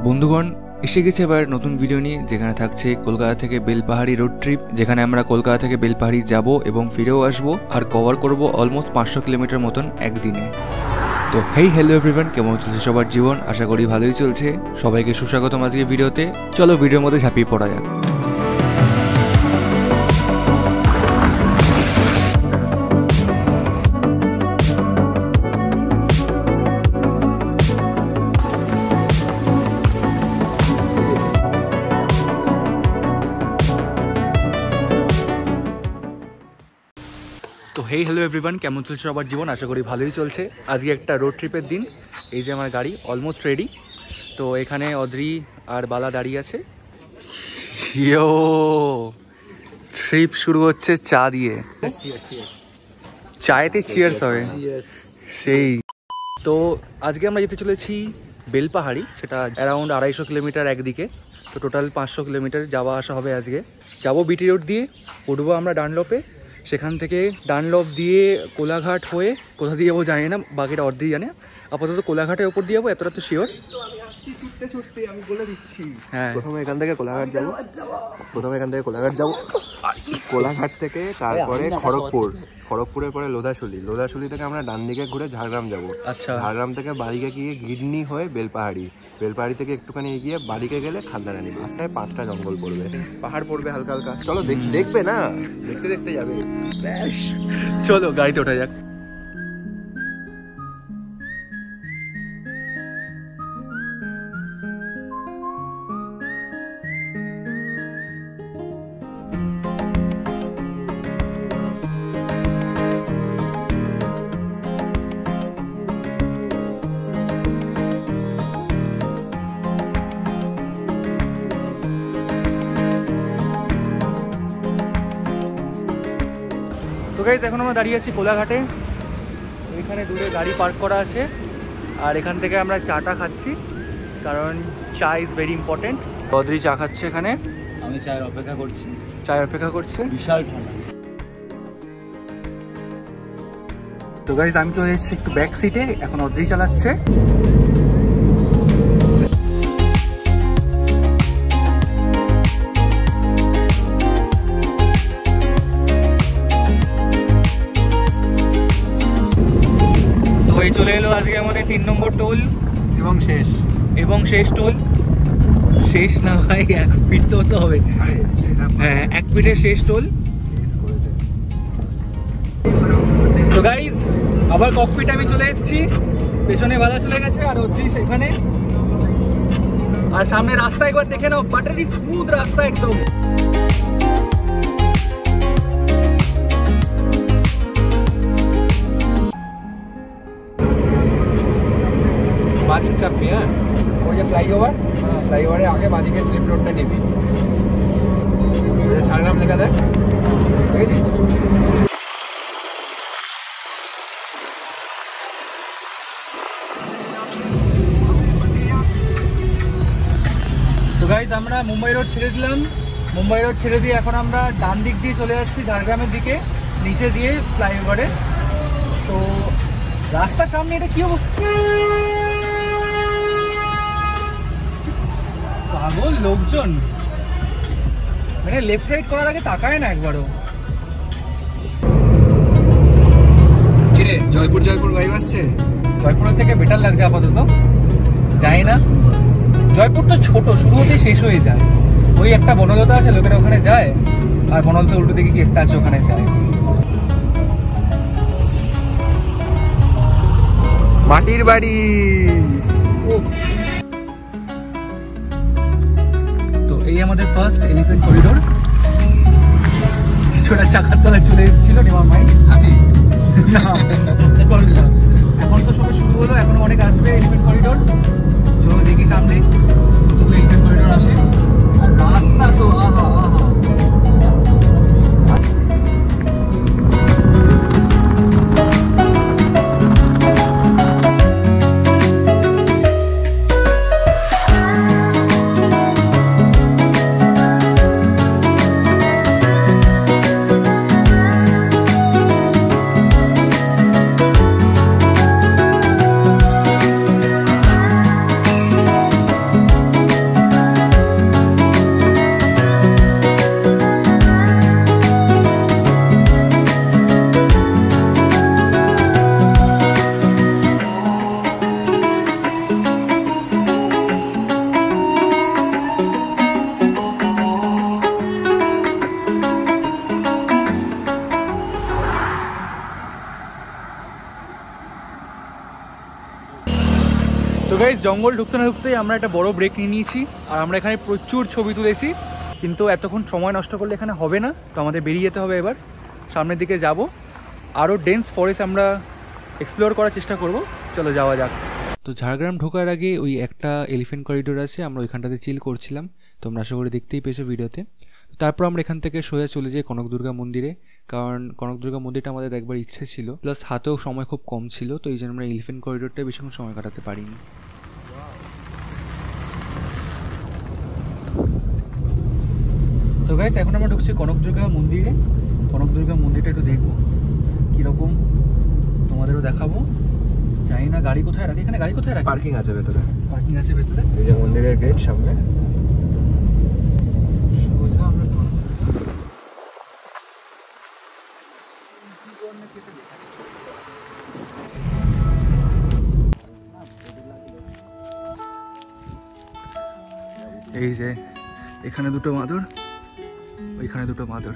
বন্ধুগণ এসে গেছে এবার নতুন ভিডিও নিয়ে, যেখানে থাকছে কলকাতা থেকে বেলপাহাড়ি রোড ট্রিপ, যেখানে আমরা কলকাতা থেকে বেলপাহাড়ি যাব এবং ফিরেও আসবো আর কভার করব অলমোস্ট 500 কিলোমিটার মতন একদিনে। তো হেই হ্যালো এভরিওয়ান, কেমন চলছে সবার জীবন? আশা করি ভালোই চলছে। সবাইকে সুস্বাগতম আজকে ভিডিওতে। চলো ভিডিওর মধ্যে ঝাঁপিয়ে পড়া যাক। তো হেই হ্যালো এভরিওয়ান, কেমন চলছে সবার জীবন? আশা করি ভালোই চলছে। আজকে একটা রোড ট্রিপের দিন। এই যে আমার গাড়ি অলমোস্ট রেডি। তো এখানে অদ্রি আর বালা দাঁড়িয়ে আছে। ইয়ো, ট্রিপ শুরু হচ্ছে চা দিয়ে। চায়েতে চিয়ার্স হবে সেই। তো আজকে আমরা যেতে চলেছি বেলপাহাড়ি, সেটা অ্যারাউন্ড 250 কিলোমিটার একদিকে। তো টোটাল 500 কিলোমিটার যাওয়া আসা হবে আজকে। যাবো বিটি রোড দিয়ে, উঠবো আমরা ডানলপে, সেখান থেকে ডানলপ দিয়ে কোলাঘাট হয়ে কোথা দিয়ে যাবো জানি না, বাকিটা অর্ধেক জানে। আপাতত কোলাঘাটের ওপর দিয়ে যাবো, এতটা তো শিওর। আমি বলে দিচ্ছি, হ্যাঁ, প্রথমে এখান থেকে কোলাঘাট যাবো, কোলাঘাট থেকে তারপরে খড়গপুরের পরে লোধাশুলি থেকে আমরা ডান দিকে ঘুরে ঝাড়গ্রাম যাবো। আচ্ছা, ঝাড়গ্রাম থেকে বাড়িকে গিয়ে গিডনি হয়ে বেলপাহাড়ি থেকে একটুখানি এগিয়ে বাড়িকে গেলে খান্দারানি। রাস্তায় 5টা জঙ্গল পড়বে, পাহাড় পড়বে হালকা হালকা। চলো দেখবে না, দেখতে দেখতে যাবে। চলো গাড়িতে ওঠা যাক। তো গাইস, এখন আমরা দাঁড়িয়ে আছি কোলাঘাটে। এখানে দূরে গাড়ি পার্ক করা আছে, আর এখান থেকে আমরা চাটা খাচ্ছি, কারণ চা ইজ ভেরি ইম্পর্টেন্ট। অদ্রি চা খাচ্ছে এখানে, আমি চায়ের অপেক্ষা করছি। বিশাল ঠান্ডা। তো গাইস, আমি চলে এসেছি একটু ব্যাক সিটে, এখন অদ্রি চালাচ্ছে। চলে এলো আজকে আমাদের 3 নম্বর টোল এবং শেষ টোল। শেষ না ভাই, 1 ফিট তো হতে হবে। হ্যাঁ, 1 ফিটের শেষ টোল। তো গাইজ, আবার ককপিটে আমি চলে এসেছি। পেছনে বাধা চলে গেছে আর অদ্রি সেখানে। আর সামনে রাস্তা একবার দেখে নাও, বাটারি স্মুথ রাস্তা একদম। বাদিক চাপবি, হ্যাঁ, ওই যে ফ্লাইওভারের আগে বাদিকে স্লিপ রোডটা নিবি। ঝাড়গ্রাম লেখা দেখ, দেখেছিস? তো গাইজ, আমরা মুম্বাই রোড ছেড়ে দিলাম। মুম্বাই রোড ছেড়ে দিয়ে এখন আমরা ডান দিক দিয়ে চলে যাচ্ছি ঝাড়গ্রামের দিকে, নিচে দিয়ে ফ্লাইওভারে। তো রাস্তার সামনে এটা কি অবস্থা, পাগল লোকজন, মানে লেফট রাইট করার আগে তাকায় না একবারও। কিরে, জয়পুর ভাইব আসছে? জয়পুরের থেকে বেটার লাগছে আপাতত, যাই না। জয়পুর তো ছোট, শুরু হতে শেষ হয়ে যায়। ওই একটা বনলতা আছে, লোকেরা ওখানে যায়, আর বনলতা উল্টো দিকে কি একটা আছে, ওখানে যায়। মাটির বাড়ি। তো এই আমাদের ফার্স্ট এলিফ্যান্ট করিডোর। কিছুটা চাকার তলায় চলে এসেছিল, নেওয়া মাইন্ড। এখন তো সবে শুরু হলো, এখন অনেক আসবে এলিফ্যান্ট করিডোর। চলো দেখি সামনে এলিফ্যান্ট করিডোর আসে। আর রাস্তা তো আহা আহা। তো গাইস জঙ্গল ঢুকতে না ঢুকতেই আমরা একটা বড় ব্রেক নিয়ে নিয়েছি আর আমরা এখানে প্রচুর ছবি তুলেছি, কিন্তু এতক্ষণ সময় নষ্ট করলে এখানে হবে না। তো আমাদের বেরিয়ে যেতে হবে এবার, সামনের দিকে যাব, আরও ডেন্স ফরেস্ট আমরা এক্সপ্লোর করার চেষ্টা করব। চলো যাওয়া যাক। তো ঝাড়গ্রাম ঢোকার আগে ওই একটা এলিফ্যান্ট করিডোর আছে, আমরা ওইখানটাতে চিল করছিলাম, তোমরা আশা করি দেখতেই পেয়েছো ভিডিওতে। তারপর আমরা এখান থেকে সোজা চলে যাই কনক দুর্গা মন্দিরে, কারণ কনক দুর্গা মন্দিরটা আমাদের একবার ইচ্ছে ছিল, প্লাস হাতেও সময় খুব কম ছিল, তো এই জন্য আমরা এলিফ্যান্ট করিডোরটায় বেশিক্ষণ সময় কাটাতে পারিনি। তো গাইস এখন আমরা ঢুকছি কনক দুর্গা মন্দিরে। কনক দুর্গা মন্দিরটা একটু দেখবো কীরকম, তোমাদেরও দেখাবো। জানি না গাড়ি কোথায় রাখে, এখানে গাড়ি কোথায় রাখে? পার্কিং আছে ভেতরে, পার্কিং আছে ভেতরে, এই যে মন্দিরের গেট সামনে। এই যে এখানে দুটো মাদুর, ওইখানে দুটো মাদুর।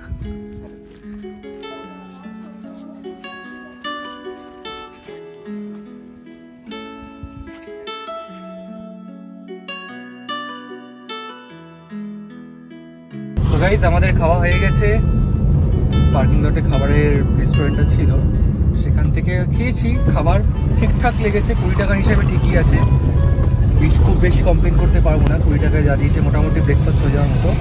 তো গাইস আমাদের খাওয়া হয়ে গেছে, পার্কিং লটে খাবারের রেস্টুরেন্টটা ছিল, সেখান থেকে খেয়েছি। খাবার ঠিকঠাক লেগেছে, 20 টাকার হিসেবে ঠিকই আছে, খুব বেশি কমপ্লেন করতে পারবো না। 20 টাকায় যা দিয়েছে মোটামুটি ব্রেকফাস্ট হয়ে যাওয়ার মতো।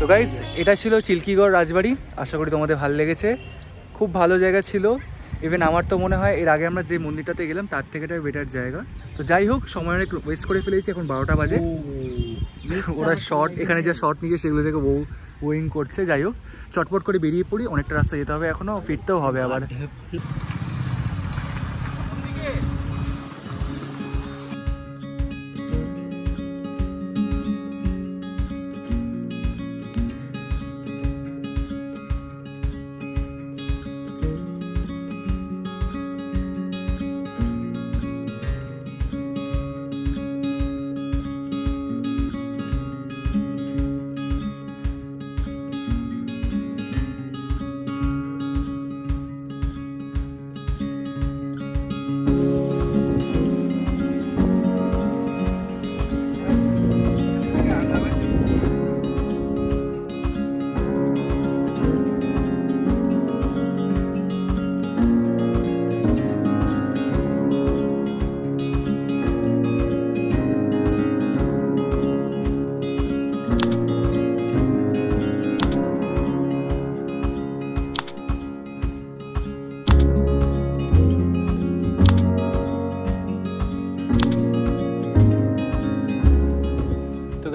তো গাইস এটা ছিল চিল্কিগড় রাজবাড়ি, আশা করি তোমাদের ভালো লেগেছে। খুব ভালো জায়গা ছিল, ইভেন আমার তো মনে হয় এর আগে আমরা যে মন্দিরটাতে গেলাম তার থেকে এটা বেটার জায়গা। তো যাই হোক, সময় অনেক ওয়েস্ট করে ফেলেছি, এখন 12টা বাজে। ওরা শর্ট, এখানে যা শর্ট নিয়ে সেগুলো থেকে বোয়িং করছে। যাই হোক, চটপট করে বেরিয়ে পড়ি, অনেকটা রাস্তা যেতে হবে এখনও, ফিরতেও হবে আবার।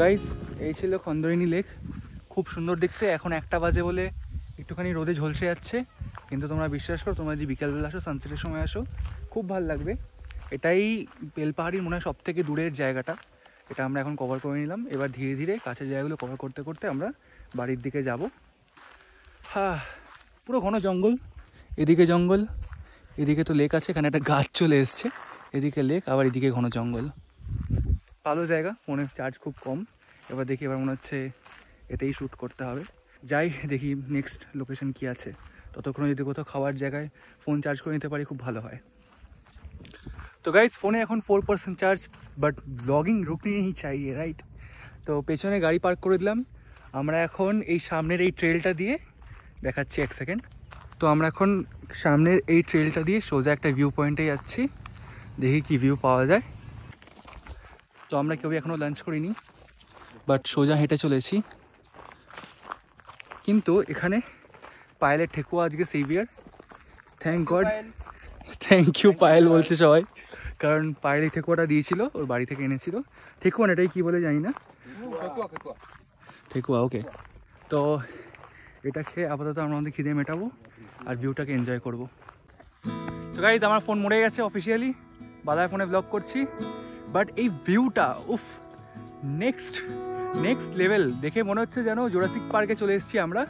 গাইস এই ছিল খন্দরিনী লেক, খুব সুন্দর দেখতে। এখন 1টা বাজে বলে একটুখানি রোদে ঝলসে যাচ্ছে, কিন্তু তোমরা বিশ্বাস করো, তোমরা যদি বিকালবেলা আসো, সানসেটের সময় আসো, খুব ভালো লাগবে। এটাই বেলপাহাড়ির মনে হয় সব থেকে দূরের জায়গাটা, এটা আমরা এখন কভার করে নিলাম। এবার ধীরে ধীরে কাছের জায়গাগুলো কভার করতে করতে আমরা বাড়ির দিকে যাব। হ্যাঁ, পুরো ঘন জঙ্গল, এদিকে জঙ্গল, এদিকে তো লেক আছে, এখানে একটা গাছ চলে এসছে, এদিকে লেক, আবার এদিকে ঘন জঙ্গল। ভালো জায়গা, ফোনের চার্জ খুব কম। এবার দেখি, এবার মনে হচ্ছে এতেই শ্যুট করতে হবে। যাই দেখি নেক্সট লোকেশন কি আছে। ততক্ষণে যদি কোথাও খাওয়ার জায়গায় ফোন চার্জ করে নিতে পারি খুব ভালো হয়। তো গাইজ ফোনে এখন 4% চার্জ, বাট ব্লগিং রুকনি নেই চাইয়ে, রাইট? তো পেছনে গাড়ি পার্ক করে দিলাম। আমরা এখন এই সামনের এই ট্রেলটা দিয়ে, দেখাচ্ছি 1 সেকেন্ড। তো আমরা এখন সামনের এই ট্রেলটা দিয়ে সোজা একটা ভিউ পয়েন্টে যাচ্ছি, দেখি কি ভিউ পাওয়া যায়। তো আমরা কেউ এখনও লাঞ্চ করিনি, বাট সোজা হেঁটে চলেছি। কিন্তু এখানে পায়েলের ঠেকুয়া আজকে saviour, thank God, thank you Payel বলছে সবাই, কারণ পায়েল এই ঠেকুয়াটা দিয়েছিল, ওর বাড়ি থেকে এনেছিল। ঠেকুয়া না, এটাই কী বলে জানি না, ঠেকুয়া, ওকে। তো এটা খেয়ে আপাতত আমরা আমাদের খিদে মেটাবো আর ভিউটাকে এনজয় করবো। তো গাইজ আমার ফোন মরে গেছে অফিসিয়ালি, বালায় ফোনে ব্লগ করছি, বাট এই ভিউটা উফ, নেক্সট লেভেল। দেখে মনে হচ্ছে যেন জুরাসিক পার্কে চলে এসেছি আমরা।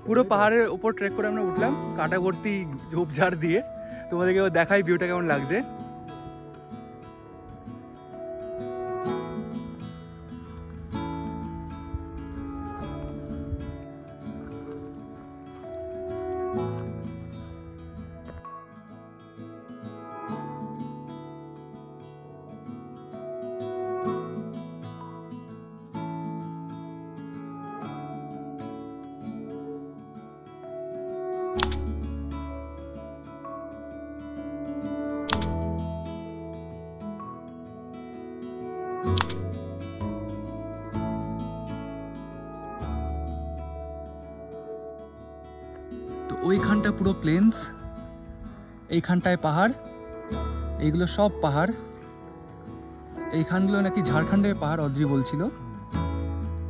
পুরো পাহাড়ের ওপর ট্রেক করে আমরা উঠলাম, কাটা ভর্তি ঝোপঝাড় দিয়ে। তোমাদেরকে দেখাই ভিউটা কেমন লাগছে। তো ওইখানটা পুরো প্লেন্স, এইখানটায় পাহাড়, এইগুলো সব পাহাড়। এইখানগুলো নাকি ঝাড়খণ্ডের পাহাড়, অদ্রি বলছিল।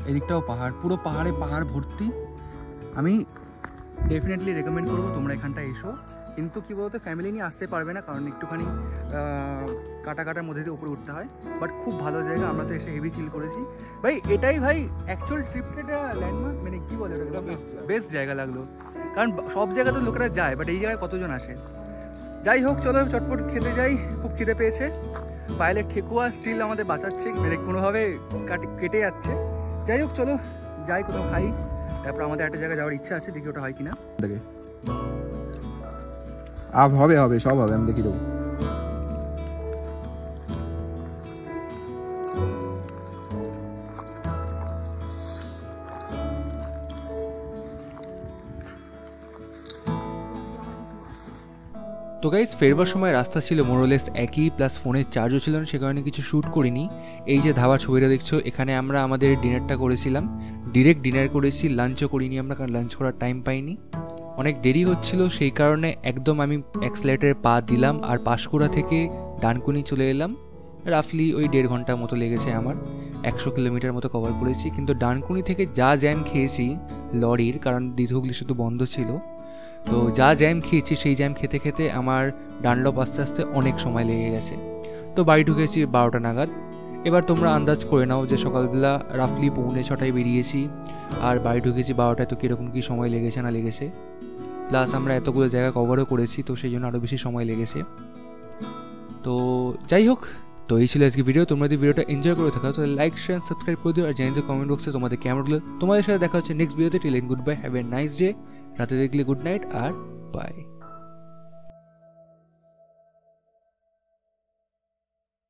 এদিকটাও পাহাড়, পুরো পাহাড়ে ভর্তি। আমি ডেফিনেটলি রেকমেন্ড করবো তোমরা এখানটায় এসো, কিন্তু কী বলতো ফ্যামিলি নিয়ে আসতে পারবে না, কারণ একটুখানি কাটার মধ্যে দিয়ে উপরে উঠতে হয়। বাট খুব ভালো জায়গা, আমরা তো এসে হেভি চিল করেছি ভাই। এটাই ভাই অ্যাকচুয়াল ট্রিপটা, এটা ল্যান্ডমার্ক, মানে কী বলে ওটা, বেস্ট জায়গা লাগলো। কারণ সব জায়গায় তো লোকেরা যায়, বাট এই জায়গায় কতজন আসে। যাই হোক, চলো চটপট খেতে যাই, খুব খিদে পেয়েছে। পায়েলের ঠেকুয়া স্টিল আমাদের বাঁচাচ্ছে, মানে কোনোভাবে কেটে যাচ্ছে। যাই হোক চলো যাই, কোথাও খাই, তারপর আমাদের একটা জায়গায় যাওয়ার ইচ্ছা আছে, দেখি ওটা হয় কিনা। দেখে হবে সব হবে, আমি দেখিয়ে দেবো। তো গাইস ফেরবার সময় রাস্তা ছিল মোরলেস একই, প্লাস ফোনের চার্জও ছিল না, সে কারণে কিছু শ্যুট করিনি। এই যে ধাবার ছবিটা দেখছো, এখানে আমরা আমাদের ডিনারটা করেছিলাম, ডিরেক্ট ডিনার করেছি, লাঞ্চও করিনি আমরা, কারণ লাঞ্চ করার টাইম পাইনি, অনেক দেরি হচ্ছিল। সেই কারণে একদম আমি অ্যাক্সেলেটারে পা দিলাম আর পাঁশকুড়া থেকে ডানকুনি চলে এলাম। রাফলি ওই 1.5 ঘন্টার মতো লেগেছে আমার, 100 কিলোমিটার মতো কভার করেছি। কিন্তু ডানকুনি থেকে যা জ্যাম খেয়েছি লরির, কারণ দীর্ঘগুলি শুধু বন্ধ ছিল, তো যা জ্যাম খেয়েছি সেই জ্যাম খেতে খেতে আমার ডানলপ আস্তে আস্তে অনেক সময় লেগে গেছে। তো বাড়ি ঢুকেছি 12টা নাগাদ। এবার তোমরা আন্দাজ করে নাও যে সকালবেলা রাফলি 6:45 বেরিয়েছি, আর বাড়ি ঢুকেছি 12টায়, তো কীরকম কী সময় লেগেছে না লেগেছে। প্লাস আমরা এতগুলো জায়গা কভারও করেছি, তো সেই জন্য আরও বেশি সময় লেগেছে। তো যাই হোক, তো এই ছিল আজকে ভিডিও। তোমরা যদি ভিডিওটা এনজয় করে থাকো তাহলে লাইক, শেয়ার, সাবস্ক্রাইব করে দিও, আর জানিয়ে দিও কমেন্ট বক্সে তোমাদের কেমন লাগলো। তোমাদের সাথে দেখা হচ্ছে নেক্সট ভিডিওতে। Till then good bye, have a nice day. রাতে দেখলে গুড নাইট, আর বাই।